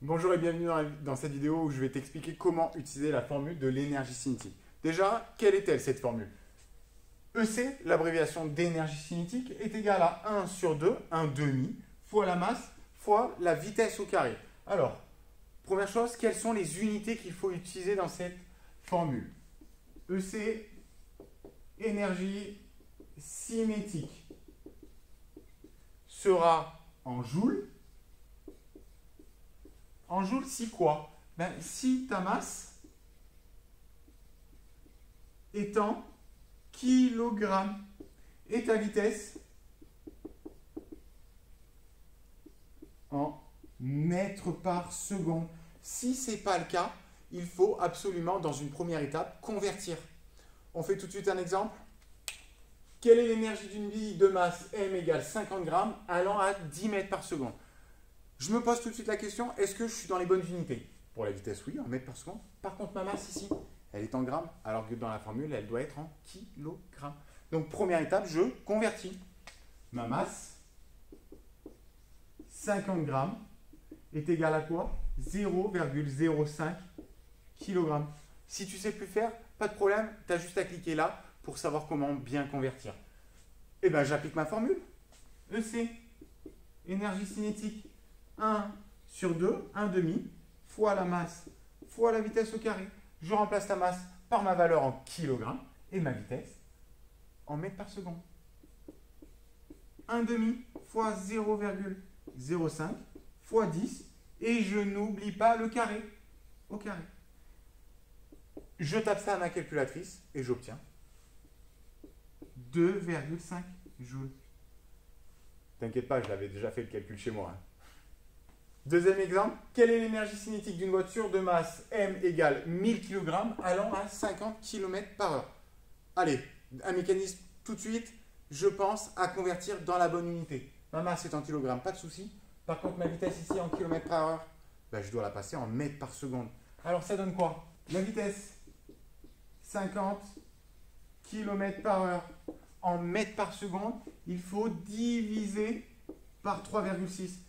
Bonjour et bienvenue dans cette vidéo où je vais t'expliquer comment utiliser la formule de l'énergie cinétique. Déjà, quelle est-elle cette formule? EC, l'abréviation d'énergie cinétique, est égale à 1 sur 2, 1 demi, fois la masse, fois la vitesse au carré. Alors, première chose, quelles sont les unités qu'il faut utiliser dans cette formule? EC, énergie cinétique, sera en joules. En joules, si quoi? Si ta masse est en kilogrammes et ta vitesse en mètres par seconde. Si ce n'est pas le cas, il faut absolument, dans une première étape, convertir. On fait tout de suite un exemple. Quelle est l'énergie d'une bille de masse M égale 50 grammes allant à 10 mètres par seconde? Je me pose tout de suite la question, est-ce que je suis dans les bonnes unités? Pour la vitesse, oui, en mètres par seconde. Par contre, ma masse ici, elle est en grammes, alors que dans la formule, elle doit être en kilogrammes. Donc, première étape, je convertis. Ma masse, 50 grammes, est égale à quoi? 0,05 kg. Si tu ne sais plus faire, pas de problème, tu as juste à cliquer là pour savoir comment bien convertir. Et bien, j'applique ma formule. EC, énergie cinétique. 1 sur 2, 1 demi, fois la masse, fois la vitesse au carré. Je remplace la masse par ma valeur en kilogrammes et ma vitesse en mètres par seconde. 1 demi fois 0,05 fois 10 et je n'oublie pas le carré au carré. Je tape ça à ma calculatrice et j'obtiens 2,5 joules. T'inquiète pas, je l'avais déjà fait le calcul chez moi. Deuxième exemple, quelle est l'énergie cinétique d'une voiture de masse M égale 1000 kg allant à 50 km par heure? Allez, un mécanisme tout de suite, je pense à convertir dans la bonne unité. Ma masse est en kilogrammes, pas de souci. Par contre, ma vitesse ici en km par heure, je dois la passer en mètres par seconde. Alors ça donne quoi? La vitesse, 50 km par heure en mètres par seconde, il faut diviser par 3,6.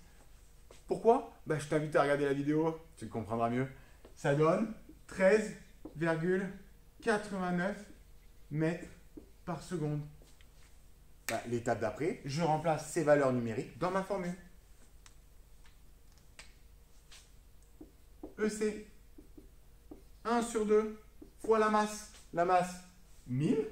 Pourquoi? Je t'invite à regarder la vidéo, tu le comprendras mieux. Ça donne 13,89 mètres par seconde. L'étape d'après, je remplace ces valeurs numériques dans ma formule. EC, 1 sur 2 fois la masse 1000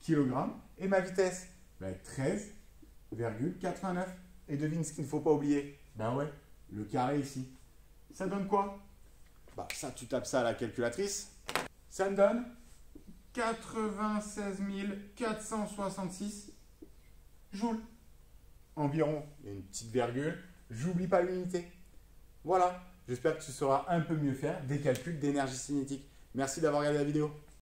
kg et ma vitesse 13,89. Et devine ce qu'il ne faut pas oublier. Le carré ici. Ça donne quoi? Ça, tu tapes ça à la calculatrice. Ça me donne 96 466 joules. Environ. Il y a une petite virgule. J'oublie pas l'unité. Voilà. J'espère que tu sauras un peu mieux faire des calculs d'énergie cinétique. Merci d'avoir regardé la vidéo.